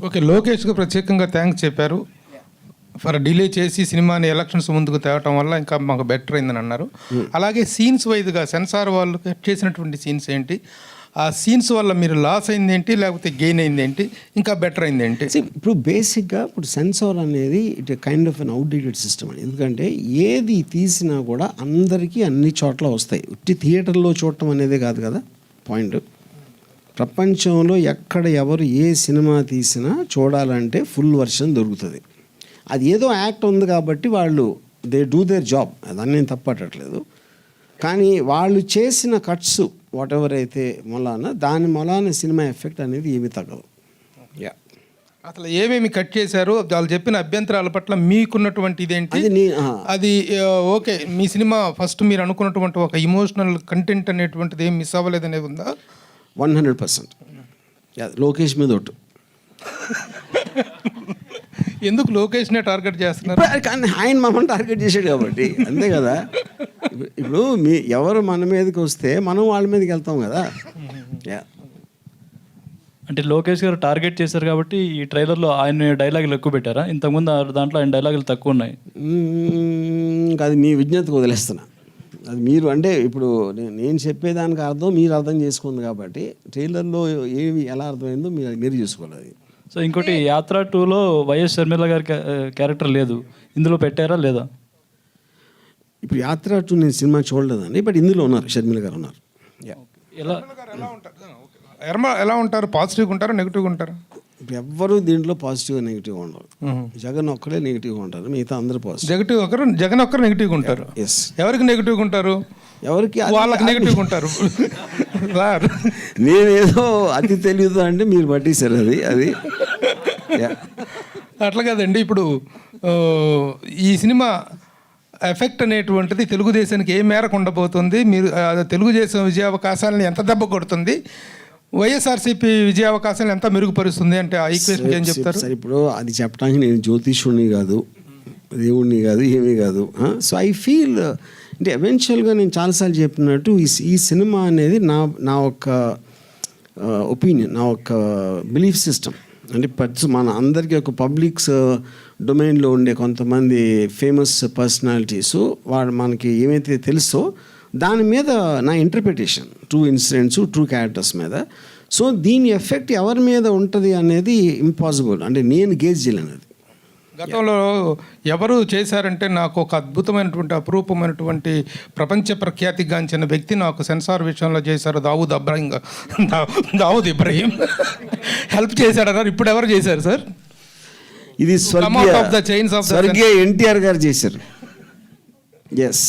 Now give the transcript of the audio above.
Okay, లోకేష్కి ప్రత్యేకంగా thanks చెప్పారు ఫర్ డిలే చేసి సినిమాని ఎలక్షన్స్ ముందుకు తేవటం వల్ల ఇంకా మాకు బెటర్ అయిందని అన్నారు. అలాగే సీన్స్ వైజ్గా సెన్సార్ వాళ్ళు కట్ చేసినటువంటి సీన్స్ ఏంటి, ఆ సీన్స్ వల్ల మీరు లాస్ అయింది ఏంటి, లేకపోతే గెయిన్ అయింది ఏంటి, ఇంకా బెటర్ అయింది ఏంటి? ఇప్పుడు బేసిక్గా ఇప్పుడు సెన్సార్ అనేది it kind of an outdated system అని. ఎందుకంటే ఏది తీసినా కూడా అందరికీ అన్ని చోట్ల వస్తాయి. ఉట్టి థియేటర్లో చూడటం అనేది కాదు కదా పాయింట్. ప్రపంచంలో ఎక్కడ ఎవరు ఏ సినిమా తీసినా చూడాలంటే ఫుల్ వర్షన్ దొరుకుతుంది. అది ఏదో యాక్ట్ ఉంది కాబట్టి వాళ్ళు దే డూ దేర్ జాబ్, దాన్ని నేను తప్పట్టట్లేదు. కానీ వాళ్ళు చేసిన కట్స్ వాట్ ఎవర్ అయితే దాని మొలాన సినిమా ఎఫెక్ట్ అనేది ఏమీ తగ్గదు. అసలు ఏమేమి కట్ చేశారు, వాళ్ళు చెప్పిన అభ్యంతరాల పట్ల మీకున్నటువంటి ఇదేంటి? అది ఓకే, మీ సినిమా ఫస్ట్ మీరు అనుకున్నటువంటి ఒక ఇమోషనల్ కంటెంట్ అనేటువంటిది ఏం మిస్ అవ్వలేదు అనేది ఉందా? 100%. లోకేష్ మీద ఒట్టు. ఎందుకు లోకేష్నే టార్గెట్ చేస్తున్నారు? కానీ ఆయన మమ్మల్ని టార్గెట్ చేశాడు కాబట్టి అంతే కదా. ఇప్పుడు ఎవరు మన మీదకి వస్తే మనం వాళ్ళ మీదకి వెళ్తాం కదా. అంటే లోకేష్ గారు టార్గెట్ చేశారు కాబట్టి ఈ ట్రైలర్లో ఆయన డైలాగులు ఎక్కువ పెట్టారా? ఇంతకుముందు దాంట్లో ఆయన డైలాగులు తక్కువ ఉన్నాయి. అది మీ విజ్ఞతకు వదిలేస్తున్నా. అది మీరు అంటే ఇప్పుడు నేను చెప్పేదానికి అర్థం మీరు అర్థం చేసుకుంది కాబట్టి ట్రైలర్లో ఏవి ఎలా అర్థమైందో మీరు చూసుకోవాలి. సో ఇంకోటి యాత్ర 2లో వైఎస్ షర్మిల గారి క్యారెక్టర్ లేదు, ఇందులో పెట్టారా లేదా? ఇప్పుడు యాత్ర 2 నేను సినిమా చూడలేదండి, బట్ ఇందులో ఉన్నారు, షర్మిల గారు ఉన్నారు. ఎలా ఉంటారు? పాజిటివ్గా ఉంటారా, నెగిటివ్గా ఉంటారా? ఇప్పుడు ఎవ్వరూ దీంట్లో పాజిటివ్గా నెగిటివ్గా ఉండరు. జగన్ ఒక్కడే నెగిటివ్గా ఉంటారు, మిగతా అందరూ పాజిటివ్. జగన్ ఒక్కరు నెగిటివ్గా ఉంటారు. ఎస్. ఎవరికి నెగిటివ్గా ఉంటారు? ఎవరికి వాళ్ళకి నెగిటివ్గా ఉంటారు. నేనేదో అతి తెలియదు అంటే మీరు పట్టేశారు అది. అట్లా కదండి. ఇప్పుడు ఈ సినిమా ఎఫెక్ట్ అనేటువంటిది తెలుగుదేశానికి ఏ మేరకు ఉండబోతుంది? మీరు తెలుగుదేశం విజయావకాశాలను ఎంత దెబ్బ కొడుతుంది, వైఎస్ఆర్సీపీ విజయావకాశాలను ఎంత మెరుగుపరుస్తుంది అంటే ఆ ఈక్వేషన్ ఏం చెప్తారు? సరే, ఇప్పుడు అది చెప్పడానికి నేను జ్యోతిష్యుడిని కాదు, దేవుణ్ణి కాదు, ఏమీ కాదు. సో ఐ ఫీల్ అంటే ఎవెన్చువల్గా నేను చాలాసార్లు చెప్పినట్టు ఈ సినిమా అనేది నా ఒక ఒపీనియన్, నా ఒక బిలీఫ్ సిస్టమ్. అంటే మన అందరికీ ఒక పబ్లిక్స్ డొమైన్లో ఉండే కొంతమంది ఫేమస్ పర్సనాలిటీస్ వాడు మనకి ఏమైతే తెలుసో దాని మీద నా interpretation, true incidents, true characters మీద. సో దీని ఎఫెక్ట్ ఎవరి మీద ఉంటుంది అనేది ఇంపాసిబుల్, అంటే నేను గేజ్ చేయలేను. గతంలో ఎవరు చేశారంటే నాకు ఒక అద్భుతమైనటువంటి అపురూపమైనటువంటి ప్రపంచ ప్రఖ్యాతిగాంచిన వ్యక్తి నాకు సెన్సార్ విషయంలో చేశారు, దావూద్ ఇబ్రహీం హెల్ప్ చేశాడన్నారు. ఇప్పుడు ఎవరు చేశారు సార్? ఇది స్వర్గీయ ఎన్టీఆర్ గారు చేశారు. ఎస్.